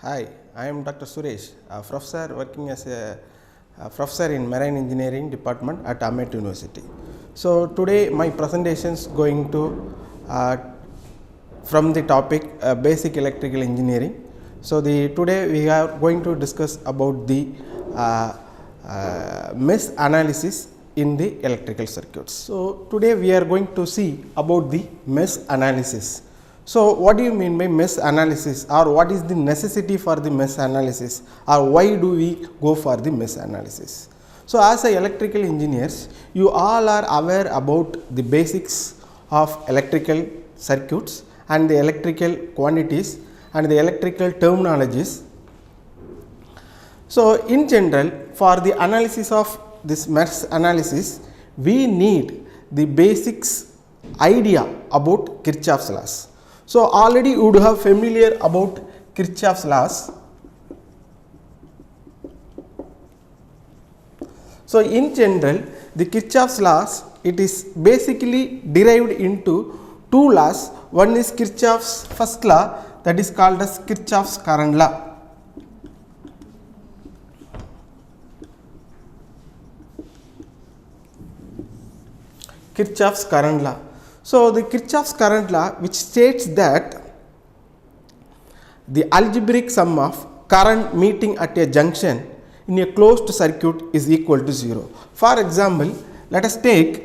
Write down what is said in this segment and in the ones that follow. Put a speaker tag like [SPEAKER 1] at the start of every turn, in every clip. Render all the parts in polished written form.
[SPEAKER 1] Hi, I am Dr. Suresh, a professor working as a professor in Marine Engineering Department at Amet University. So today my presentation is going to from the topic Basic Electrical Engineering. So today we are going to discuss about the mesh analysis in the electrical circuits. So today we are going to see about the mesh analysis. So what do you mean by mesh analysis, or what is the necessity for the mesh analysis, or why do we go for the mesh analysis? So as a electrical engineers, you all are aware about the basics of electrical circuits and the electrical quantities and the electrical terminologies. So in general, for the analysis of this mesh analysis, we need the basics idea about Kirchhoff's laws. So already you would have familiar about Kirchhoff's laws. So in general, the Kirchhoff's laws, it is basically derived into two laws. One is Kirchhoff's first law, that is called as Kirchhoff's current law. Kirchhoff's current law. So the Kirchhoff's current law, which states that the algebraic sum of current meeting at a junction in a closed circuit is equal to 0. For example, let us take,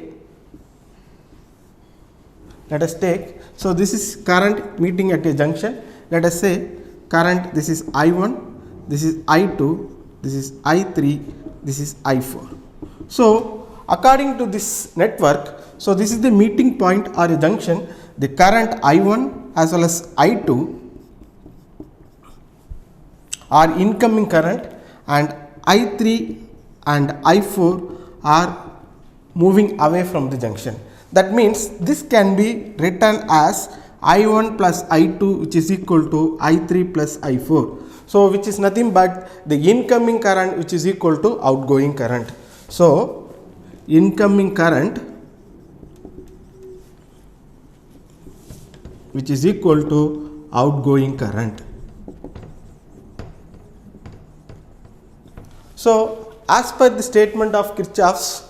[SPEAKER 1] so this is current meeting at a junction. Let us say current, this is I1, this is I2, this is I3, this is I4. So according to this network, so this is the meeting point or a junction. The current I1 as well as I2 are incoming current, and I3 and I4 are moving away from the junction. That means this can be written as I1 plus I2, which is equal to I3 plus I4. So which is nothing but the incoming current, which is equal to outgoing current. So incoming current, which is equal to outgoing current. So as per the statement of Kirchhoff's,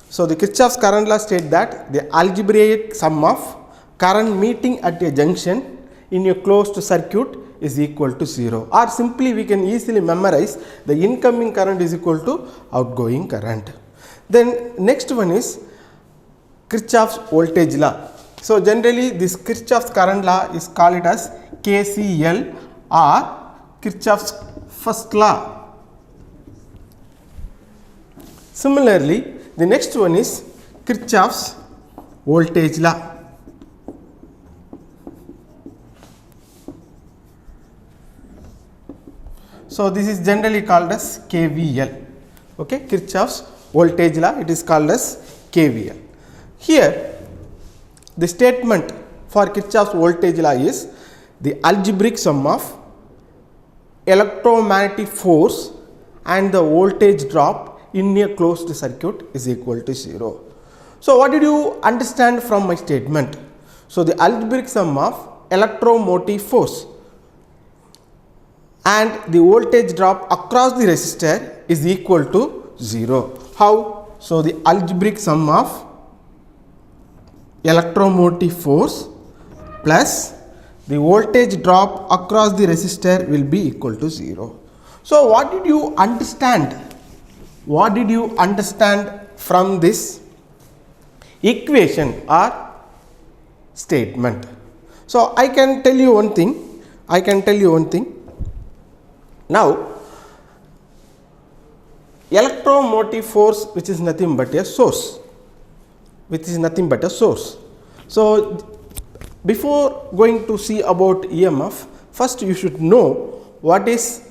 [SPEAKER 1] so the Kirchhoff's current law states that the algebraic sum of current meeting at a junction in a closed circuit is equal to 0, or simply we can easily memorize the incoming current is equal to outgoing current. Then next one is Kirchhoff's voltage law. So generally this Kirchhoff's current law is called as KCL or Kirchhoff's first law. Similarly, the next one is Kirchhoff's voltage law. So this is generally called as KVL. Okay, Kirchhoff's voltage law, it is called as KVL. Here the statement for Kirchhoff's voltage law is the algebraic sum of electromagnetic force and the voltage drop in a closed circuit is equal to 0. So what did you understand from my statement? So the algebraic sum of electromotive force and the voltage drop across the resistor is equal to 0. How? So the algebraic sum of electromotive force plus the voltage drop across the resistor will be equal to 0. So what did you understand? What did you understand from this equation or statement? So I can tell you one thing. I can tell you one thing. Now, electromotive force, which is nothing but a source, So, before going to see about EMF, first you should know what is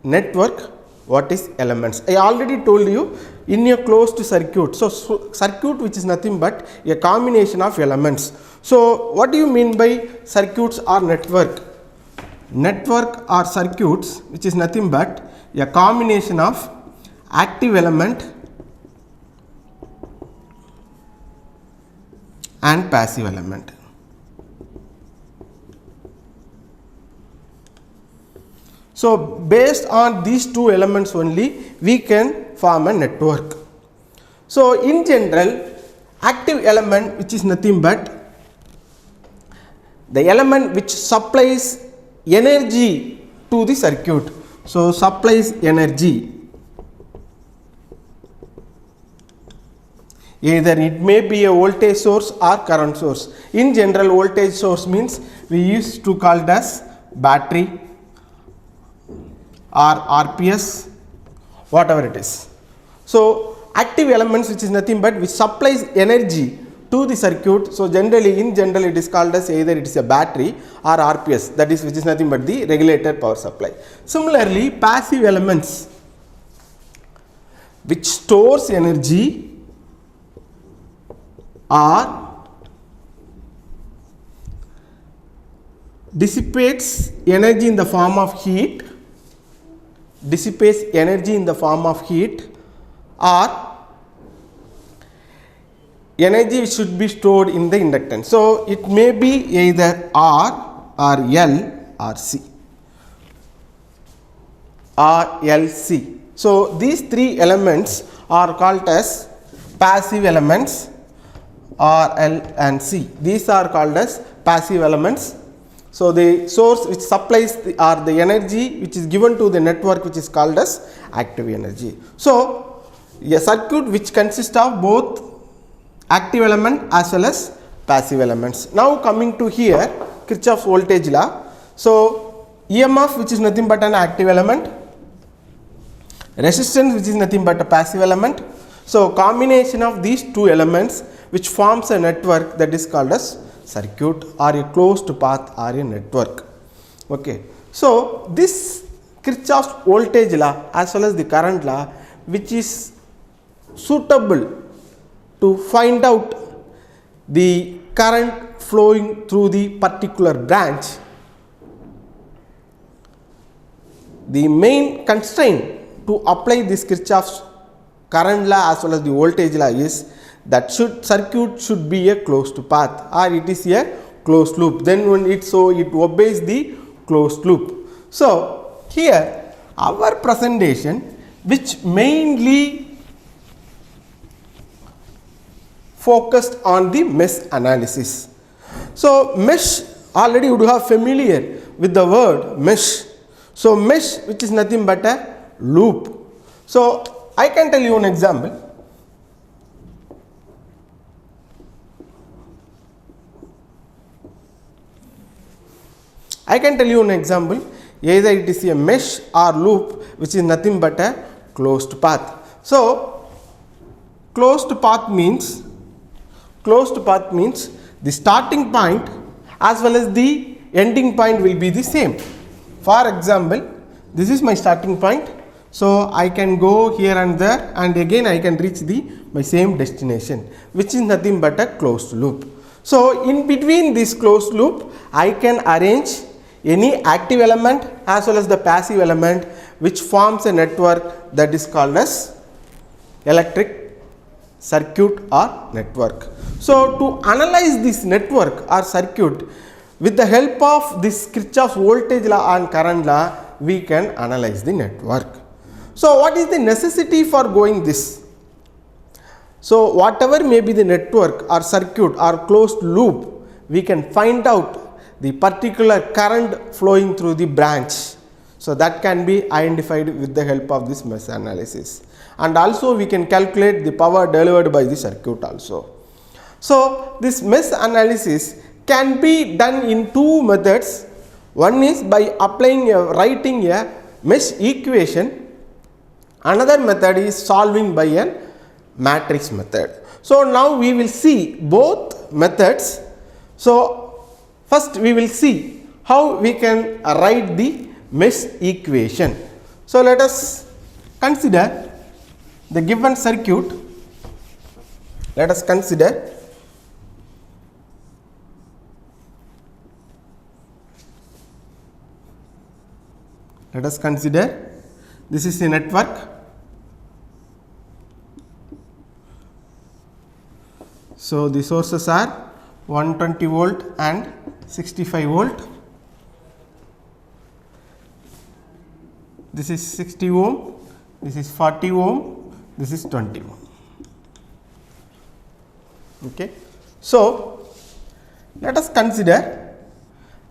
[SPEAKER 1] network, what is elements. I already told you in a closed circuit. So, circuit which is nothing but a combination of elements. So, what do you mean by circuits or network? Network or circuits which is nothing but a combination of active element and passive element. So, based on these two elements only, we can form a network. So, in general, active element which is nothing but the element which supplies energy to the circuit. So, supplies energy, either it may be a voltage source or current source. In general, voltage source means we used to call it as battery or RPS, whatever it is. So, active elements which is nothing but which supplies energy to the circuit. So, in general it is called as either it is a battery or RPS, that is which is nothing but the regulated power supply. Similarly, passive elements which stores energy or dissipates energy in the form of heat, or energy should be stored in the inductance. So, it may be either R or L or C or LC. So, these three elements are called as passive elements, R, L and C. These are called as passive elements. So, the source which supplies the energy which is given to the network which is called as active energy. So, a circuit which consists of both active element as well as passive elements. Now, coming to here, Kirchhoff's voltage law. So, EMF which is nothing but an active element, resistance which is nothing but a passive element. So, combination of these two elements which forms a network, that is called as circuit or a closed path or a network. Okay. So, this Kirchhoff's voltage law as well as the current law which is suitable to find out the current flowing through the particular branch. The main constraint to apply this Kirchhoff's current law as well as the voltage law is that circuit should be a closed path or it is a closed loop. Then when it obeys the closed loop. So, here our presentation which mainly focused on the mesh analysis. So, mesh, already you would have familiar with the word mesh. So, mesh which is nothing but a loop. So, I can tell you an example. Either it is a mesh or loop which is nothing but a closed path. So, closed path means the starting point as well as the ending point will be the same. For example, this is my starting point. So, I can go here and there and again I can reach my same destination which is nothing but a closed loop. So, in between this closed loop I can arrange any active element as well as the passive element which forms a network, that is called as electric circuit or network. So, to analyze this network or circuit with the help of this Kirchhoff's voltage law and current law, we can analyze the network. So, what is the necessity for going this? So, whatever may be the network or circuit or closed loop, we can find out the particular current flowing through the branch. So, that can be identified with the help of this mesh analysis, and also we can calculate the power delivered by the circuit also. So, this mesh analysis can be done in two methods. One is by writing a mesh equation. Another method is solving by a matrix method. So now we will see both methods. So first we will see how we can write the mesh equation. So let us consider the given circuit. Let us consider this is a network. So the sources are 120 volt and 65 volt. This is 60 ohm, this is 40 ohm, this is 20 ohm. Okay. So let us consider,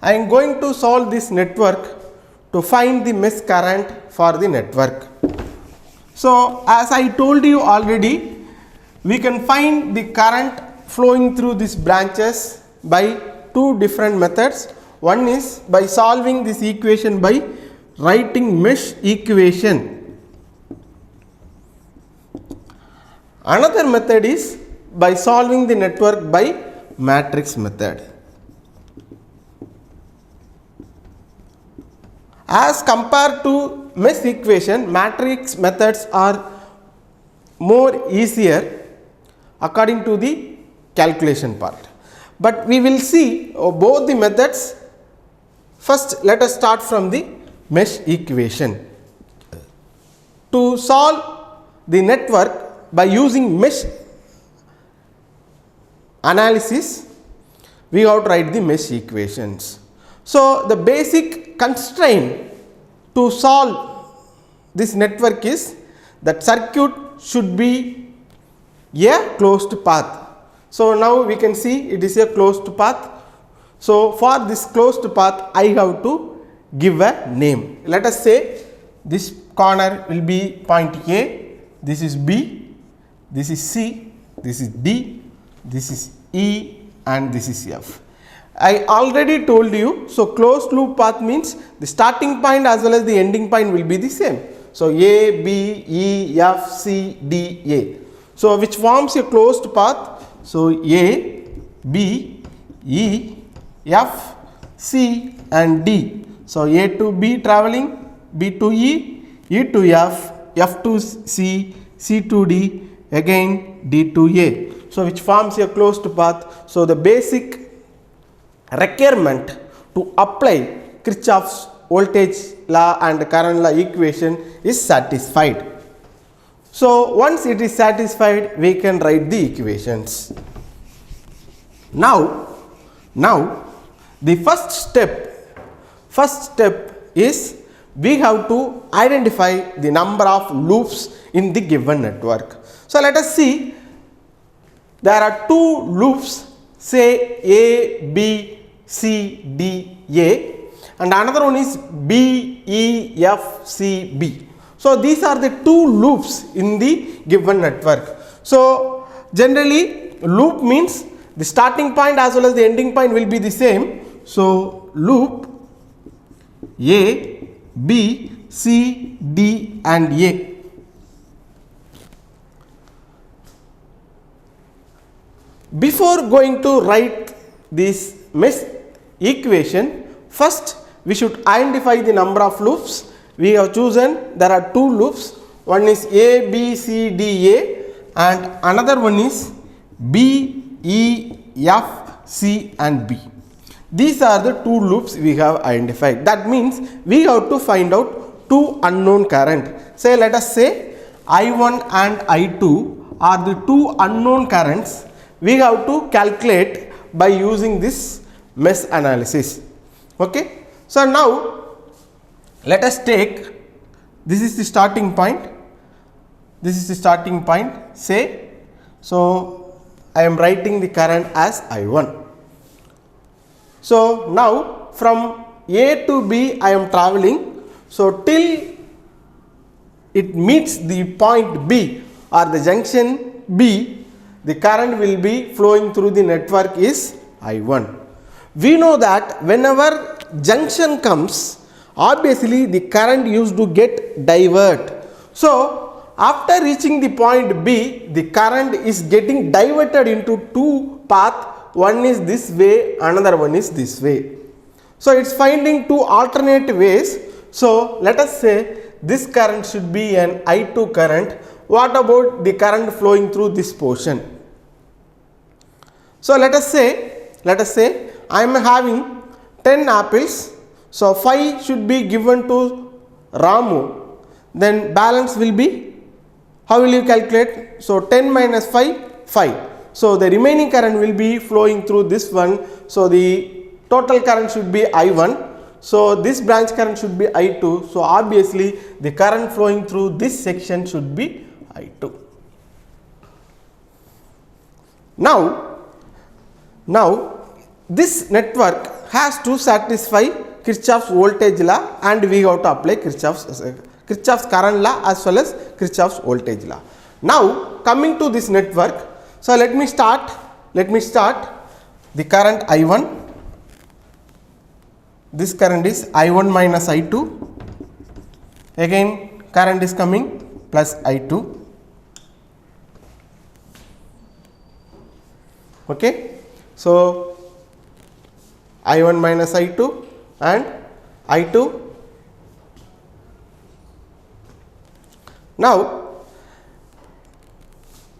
[SPEAKER 1] I am going to solve this network to find the mesh current for the network. So as I told you already, we can find the current flowing through these branches by two different methods. One is by solving this equation by writing mesh equation. Another method is by solving the network by matrix method. As compared to mesh equation, matrix methods are more easier according to the calculation part. But we will see both the methods. First, let us start from the mesh equation. To solve the network by using mesh analysis, we have to write the mesh equations. So the basic constraint to solve this network is that circuit should be a closed path. So now we can see it is a closed path. So for this closed path, I have to give a name. Let us say this corner will be point A, this is B, this is C, this is D, this is E, and this is F. I already told you, so closed loop path means the starting point as well as the ending point will be the same. So A, B, E, F, C, D, A. So which forms a closed path. So A, B, E, F, C and D. So A to B travelling, B to E, E to F, F to C, C to D, again D to A. So which forms a closed path. So the basic requirement to apply Kirchhoff's voltage law and current law equation is satisfied. So once it is satisfied, we can write the equations. Now the first step is we have to identify the number of loops in the given network. So let us see, there are two loops, say A, B, C, D, A, and another one is B, E, F, C, B. So these are the two loops in the given network. So generally loop means the starting point as well as the ending point will be the same. So loop A, B, C, D and A. Before going to write this mesh equation, first we should identify the number of loops. We have chosen, there are two loops, one is A, B, C, D, A and another one is B, E, F, C and B. These are the two loops we have identified. That means we have to find out two unknown current. Say let us say I1 and I2 are the two unknown currents we have to calculate by using this mesh analysis. Okay. So now let us take, this is the starting point, this is the starting point, say, so I am writing the current as I1. So now from A to B I am travelling, so till it meets the point B or the junction B, the current will be flowing through the network is I1. We know that whenever junction comes, obviously the current used to get divert. So after reaching the point B, the current is getting diverted into two paths. One is this way, another one is this way. So it's finding two alternate ways. So let us say this current should be an I2 current. What about the current flowing through this portion? So let us say I am having 10 apples. So 5 should be given to Ramu. Then balance will be, how will you calculate? So 10 minus 5, 5. So the remaining current will be flowing through this one. So the total current should be I1. So this branch current should be I2. So obviously the current flowing through this section should be I2. Now this network has to satisfy Kirchhoff's voltage law, and we have to apply Kirchhoff's current law as well as Kirchhoff's voltage law. Now coming to this network, so let me start the current I1. This current is I1 minus I2. Again current is coming plus I2. Okay. So I1 minus I2 and I2. Now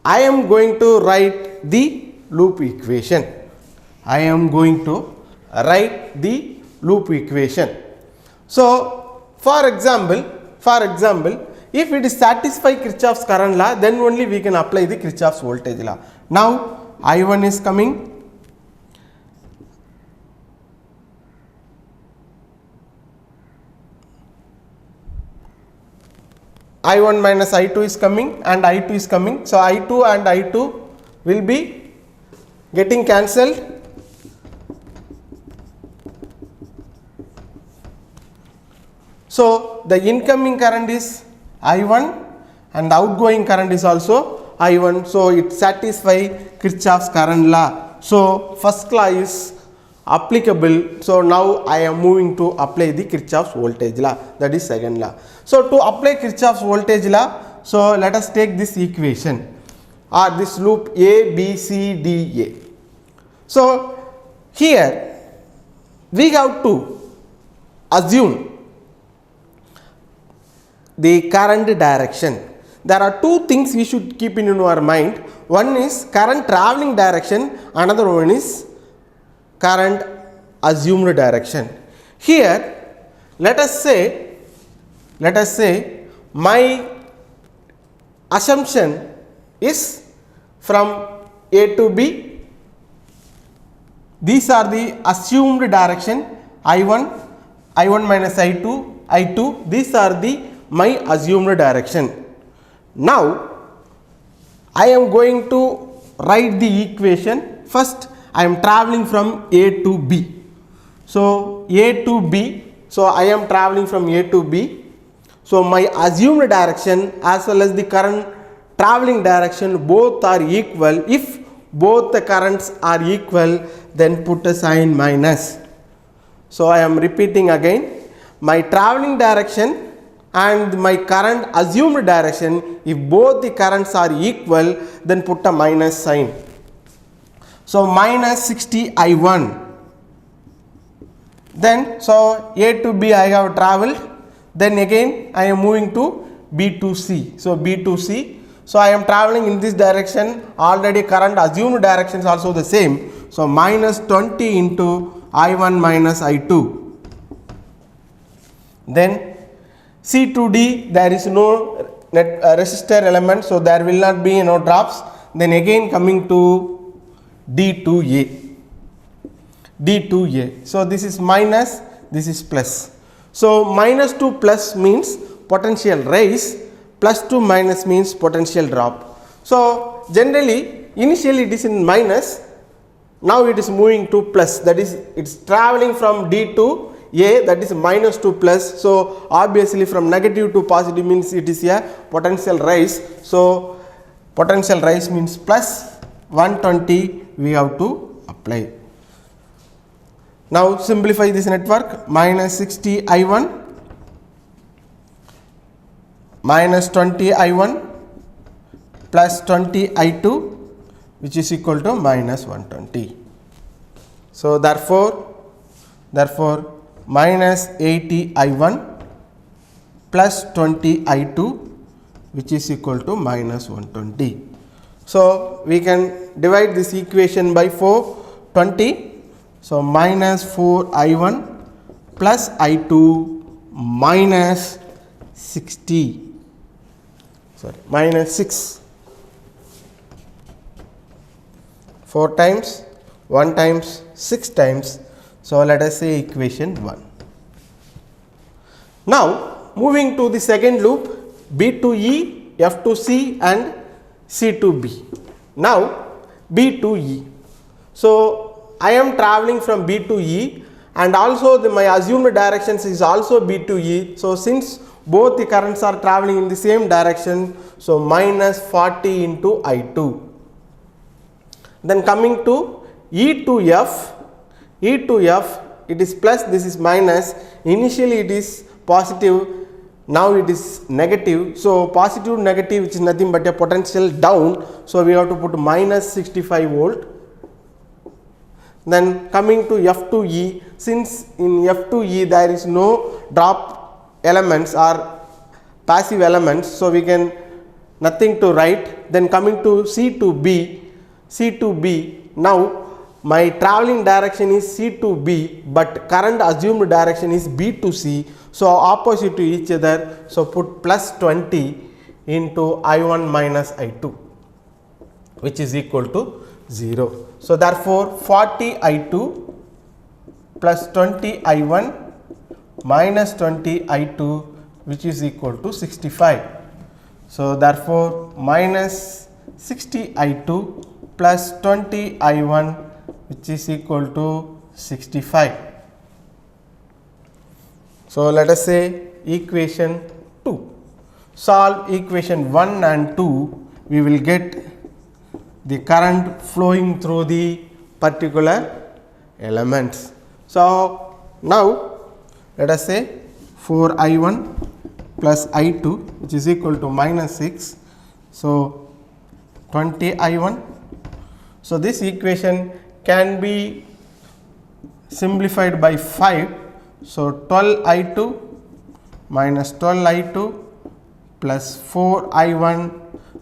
[SPEAKER 1] I am going to write the loop equation. So for example, if it is satisfy Kirchhoff's current law, then only we can apply the Kirchhoff's voltage law. Now I1 is coming. I1 minus I2 is coming and I2 is coming. So I2 and I2 will be getting cancelled. So the incoming current is I1 and outgoing current is also I1. So it satisfies Kirchhoff's current law. So first law is applicable. So now I am moving to apply the Kirchhoff's voltage law, that is second law. So to apply Kirchhoff's voltage law, so let us take this equation or this loop A, B, C, D, A. So here we have to assume the current direction. There are two things we should keep in our mind. One is current traveling direction, another one is current assumed direction. Here let us say my assumption is from A to B. These are the assumed direction I1 minus I2. These are the my assumed direction. Now I am going to write the equation. First I am traveling from A to B. So A to B. So I am traveling from A to B. So my assumed direction as well as the current traveling direction both are equal. If both the currents are equal, then put a sign minus. So I am repeating again, my traveling direction and my current assumed direction, if both the currents are equal, then put a minus sign. So minus 60 I1. Then so A to B I have traveled. Then again I am moving to B to C. So B to C. So I am traveling in this direction. Already current assumed direction is also the same. So minus 20 into I1 minus I2. Then C to D, there is no resistor element, so there will not be no drops. Then again coming to D to A. So this is minus, this is plus. So minus to plus means potential rise, plus to minus means potential drop. So generally initially it is in minus, now it is moving to plus, that is it is traveling from D to A, that is minus to plus. So obviously from negative to positive means it is a potential rise. So potential rise means plus 120 we have to apply. Now simplify this network. Minus 60 I1 minus 20 I1 plus 20 I2, which is equal to minus 120. So therefore minus 80 I1 plus 20 I2, which is equal to minus 120. So we can divide this equation by 420. So minus 4 I1 plus I2 minus 60, minus 6. 4 times, 1 times, 6 times. So let us say equation 1. Now moving to the second loop, B to E, F to C and C to B. Now B to E. So I am traveling from B to E, and also my assumed directions is also B to E. So since both the currents are traveling in the same direction, so minus 40 into I2. Then coming to E to F, it is plus, this is minus. Initially it is positive, now it is negative. So positive negative, which is nothing but a potential down, so we have to put minus 65 volt. Then coming to F to E, since in F to E there is no drop elements or passive elements, so we can nothing to write. Then coming to C to B, now my traveling direction is C to B, but current assumed direction is B to C, so opposite to each other, so put plus 20 into I1 minus I2, which is equal to 0. So therefore 40 I2 plus 20 I1 minus 20 I2, which is equal to 65. So therefore minus 60 I2 plus 20 I1, which is equal to 65. So let us say equation 2. Solve equation 1 and 2, we will get the current flowing through the particular elements. So now let us say 4 I1 plus I2, which is equal to minus 6. So 20 I1. So this equation can be simplified by 5. So 12 I2 minus 12 I2 plus 4 I1,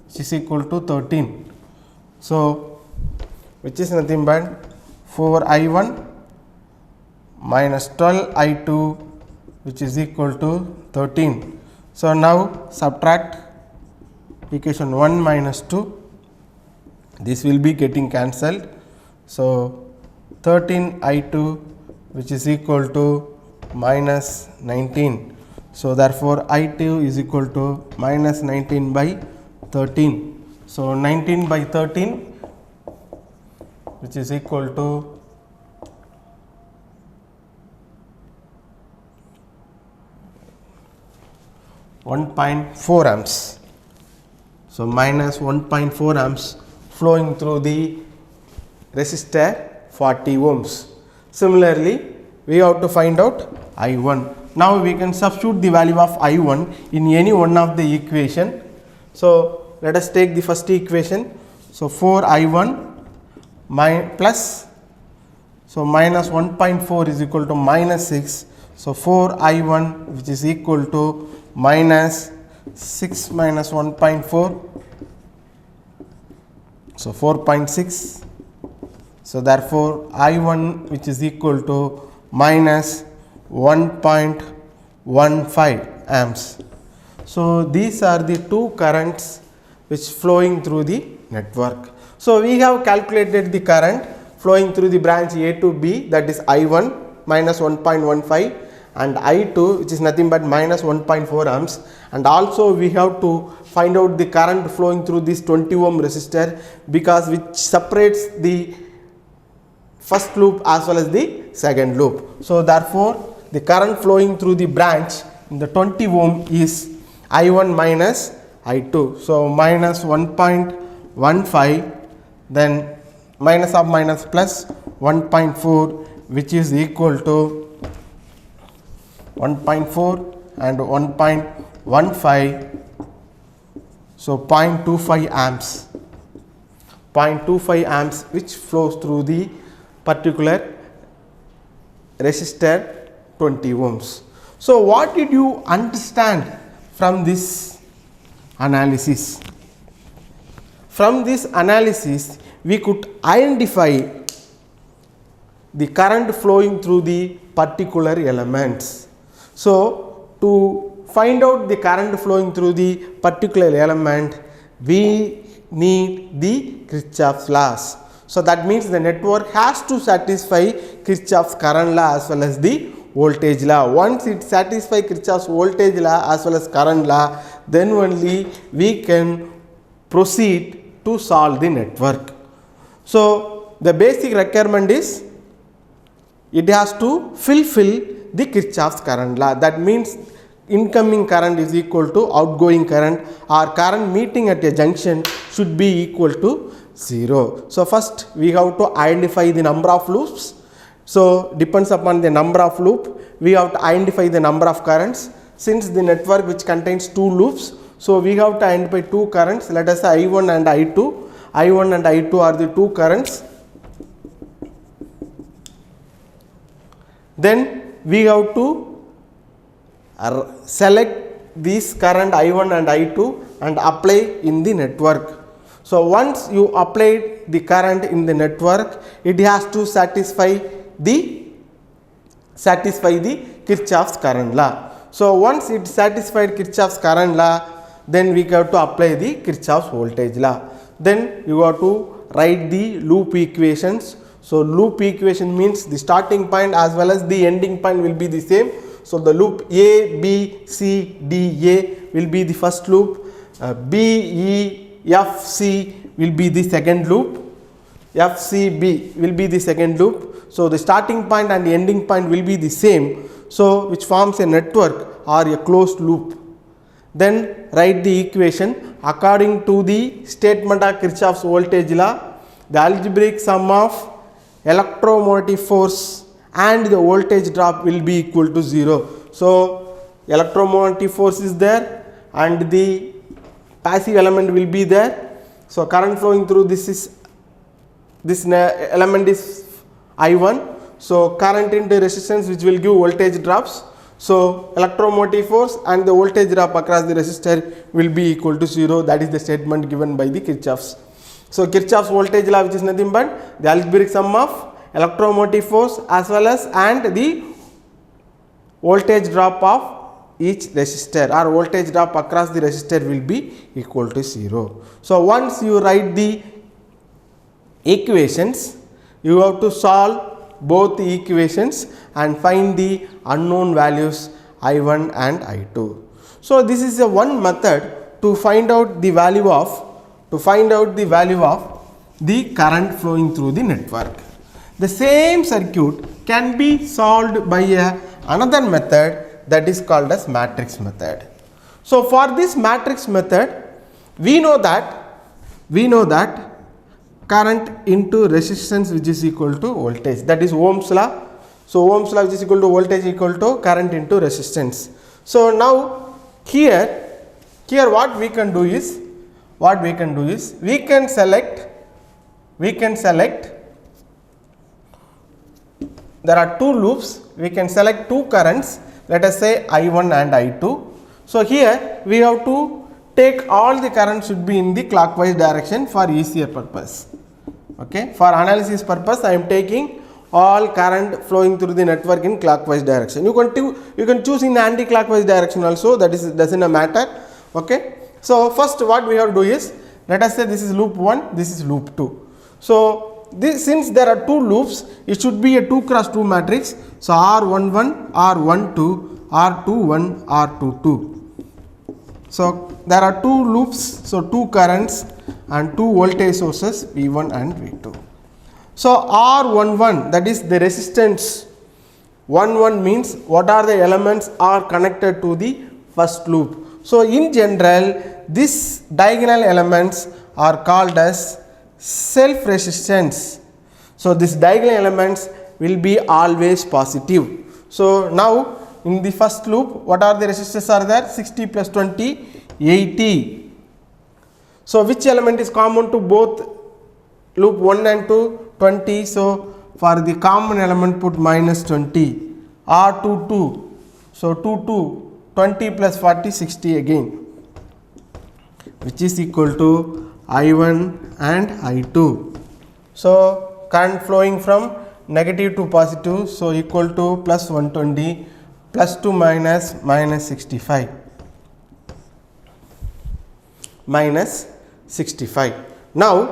[SPEAKER 1] which is equal to 13. So which is nothing but 4 I1 minus 12 I2, which is equal to 13. So now subtract equation 1 minus 2, this will be getting cancelled. So 13 I2, which is equal to minus 19. So therefore I2 is equal to minus 19 by 13. So 19 by 13, which is equal to 1.4 amps. So minus 1.4 amps flowing through the resistor 40 ohms. Similarly, we have to find out I1. Now we can substitute the value of I1 in any one of the equation. So let us take the first equation. So 4 I1 plus, so minus 1.4 is equal to minus 6. So 4 I1, which is equal to minus 6 minus 1.4, so 4.6. So therefore I1, which is equal to minus 1.15 amps. So these are the two currents which flowing through the network. So we have calculated the current flowing through the branch A to B, that is I1 minus 1.15 and I2, which is nothing but minus 1.4 amps, and also we have to find out the current flowing through this 20 ohm resistor, because which separates the first loop as well as the second loop. So therefore the current flowing through the branch in the 20 ohm is I1 minus I2. So minus 1.15, then minus of minus plus 1.4 which is equal to 1.4 and 1.15, so 0.25 amps, 0.25 amps which flows through the particular resistor 20 ohms. So what did you understand from this analysis? From this analysis we could identify the current flowing through the particular elements. So to find out the current flowing through the particular element, we need the Kirchhoff's laws. So that means the network has to satisfy Kirchhoff's current law as well as the voltage law. Once it satisfies Kirchhoff's voltage law as well as current law, then only we can proceed to solve the network. So the basic requirement is it has to fulfill the Kirchhoff's current law. That means incoming current is equal to outgoing current, or current meeting at a junction should be equal to 0. So first we have to identify the number of loops. So depends upon the number of loop, we have to identify the number of currents. Since the network which contains 2 loops, so we have to identify 2 currents. Let us say I1 and I2. I1 and I2 are the 2 currents. Then we have to select this current I1 and I2 and apply in the network. So once you apply the current in the network, it has to satisfy the Kirchhoff's current law. So once it satisfied Kirchhoff's current law, then we have to apply the Kirchhoff's voltage law. Then you have to write the loop equations. So loop equation means the starting point as well as the ending point will be the same. So the loop A, B, C, D, A will be the first loop, B, E, F, C will be the second loop, F, C, B will be the second loop. So the starting point and the ending point will be the same, so which forms a network or a closed loop. Then write the equation according to the statement of Kirchhoff's voltage law. The algebraic sum of electromotive force and the voltage drop will be equal to 0. So electromotive force is there and the passive element will be there. So current flowing through this element is I1. So current into resistance which will give voltage drops. So electromotive force and the voltage drop across the resistor will be equal to 0. That is the statement given by the Kirchhoff's. So Kirchhoff's voltage law, which is nothing but the algebraic sum of electromotive force as well as and the voltage drop of each resistor, or voltage drop across the resistor will be equal to 0. So once you write the equations, you have to solve both the equations and find the unknown values I1 and I2. So this is a one method to find out the value of the current flowing through the network. The same circuit can be solved by another method that is called as matrix method. So for this matrix method, we know that current into resistance which is equal to voltage, that is Ohm's law. So Ohm's law which is equal to voltage equal to current into resistance. So now here what we can do is we can select there are 2 loops, we can select 2 currents, let us say I1 and I2. So here we have to take all the currents should be in the clockwise direction for easier purpose. Okay, for analysis purpose I am taking all current flowing through the network in clockwise direction. You can choose in anti-clockwise direction also, that is doesn't matter. Okay, so first what we have to do is, let us say this is loop 1, this is loop 2. So since there are 2 loops, it should be a 2 cross 2 matrix. So R11, R12, R21, R22. So there are 2 loops, so 2 currents and 2 voltage sources V1 and V2. So R11, that is the resistance 11 means what are the elements are connected to the first loop. So in general, these diagonal elements are called as self resistance. So these diagonal elements will be always positive. So now in the first loop, what are the resistors are there? 60 plus 20, 80. So which element is common to both loop 1 and 2? 20. So for the common element put minus 20. R2 2. So 2 20 plus 40, 60 again, which is equal to I1 and I2. So current flowing from negative to positive, so equal to plus 120 plus 2 minus 65 minus 65. Now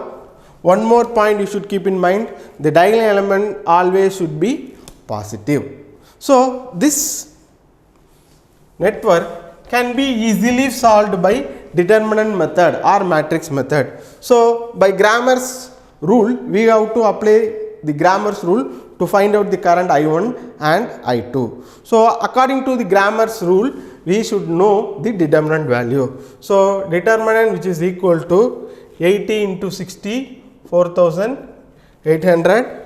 [SPEAKER 1] one more point you should keep in mind, the diagonal element always should be positive. So this network can be easily solved by determinant method or matrix method. So by Cramer's rule, we have to apply the Cramer's rule to find out the current I1 and I2. So according to the Cramer's rule, we should know the determinant value. So determinant, which is equal to 80 into 60, 4800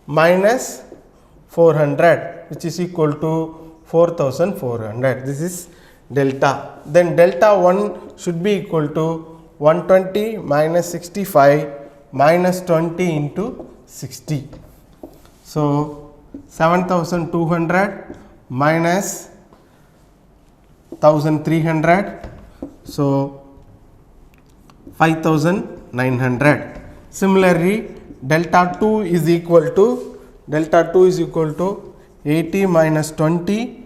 [SPEAKER 1] minus 400, which is equal to 4400. This is delta. Then delta 1 should be equal to 120 minus 65 minus 20 into 60. So 7200 minus 1300. So 5900. Similarly, delta 2 is equal to 80 minus 20.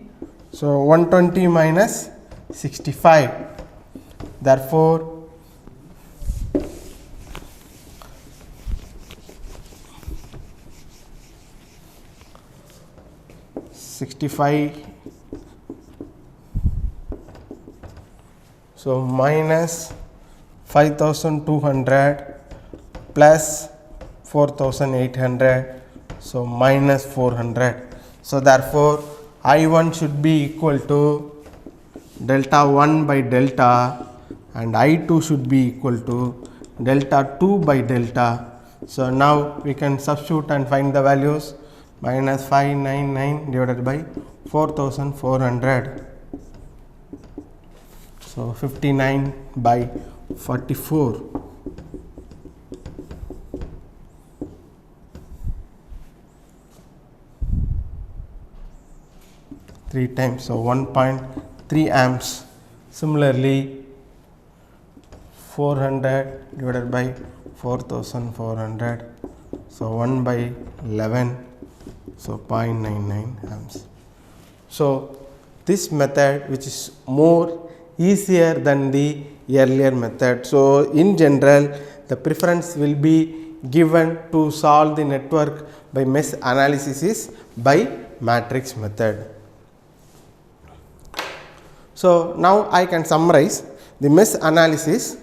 [SPEAKER 1] So 120 minus 65. Therefore 65, so minus 5200 plus 4800, so minus 400. So therefore I1 should be equal to delta 1 by delta and I2 should be equal to delta 2 by delta. So now we can substitute and find the values. Minus 599 divided by 4400. So 59 by 44. 3 times, so 1.3 amps. Similarly, 400 divided by 4400, so 1 by 11, so 0.99 amps. So this method, which is more easier than the earlier method. So in general, the preference will be given to solve the network by mesh analysis is by matrix method. So now I can summarize the mesh analysis.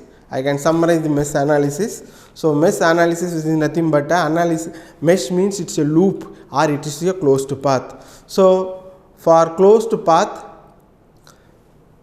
[SPEAKER 1] So mesh analysis is nothing but analysis. Mesh means it's a loop or it is a closed path. So for closed path,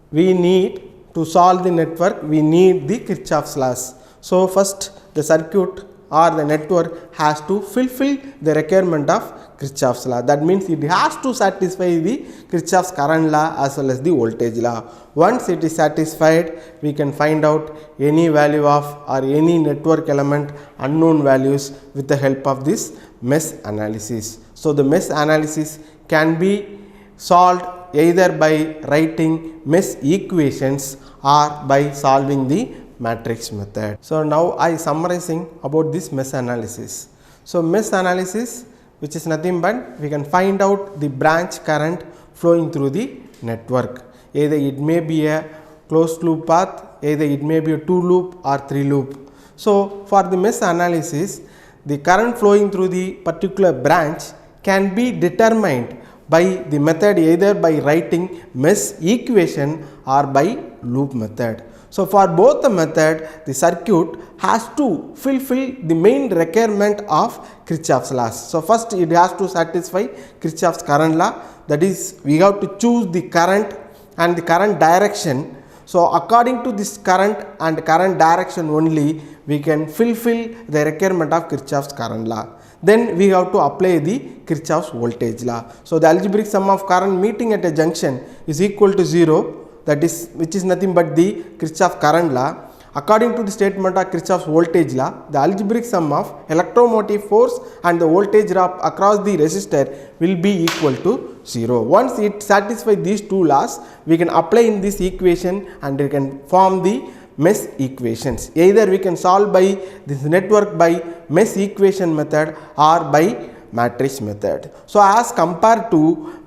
[SPEAKER 1] we need to solve the network, we need the Kirchhoff's laws. So first the circuit or the network has to fulfill the requirement of Kirchhoff's law. That means it has to satisfy the Kirchhoff's current law as well as the voltage law. Once it is satisfied, we can find out any value of or any network element unknown values with the help of this mesh analysis. So the mesh analysis can be solved either by writing mesh equations or by solving the matrix method. So now I summarizing about this mesh analysis. So mesh analysis, which is nothing but we can find out the branch current flowing through the network. Either it may be a closed loop path, either it may be a 2 loop or 3 loop. So for the mesh analysis, the current flowing through the particular branch can be determined by the method either by writing mesh equation or by loop method. So for both the method, the circuit has to fulfill the main requirement of Kirchhoff's laws. So first it has to satisfy Kirchhoff's current law, that is we have to choose the current and the current direction. So according to this current and current direction only, we can fulfill the requirement of Kirchhoff's current law. then we have to apply the Kirchhoff's voltage law. So the algebraic sum of current meeting at a junction is equal to 0, that is, which is nothing but the Kirchhoff current law. According to the statement of Kirchhoff's voltage law, the algebraic sum of electromotive force and the voltage drop across the resistor will be equal to 0. Once it satisfies these two laws, we can apply in this equation and we can form the mesh equations. Either we can solve by this network by mesh equation method or by matrix method. So as compared to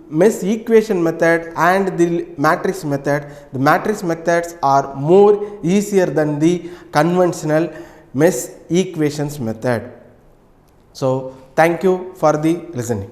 [SPEAKER 1] mesh equation method and the matrix method, the matrix methods are more easier than the conventional mesh equations method. So thank you for the listening.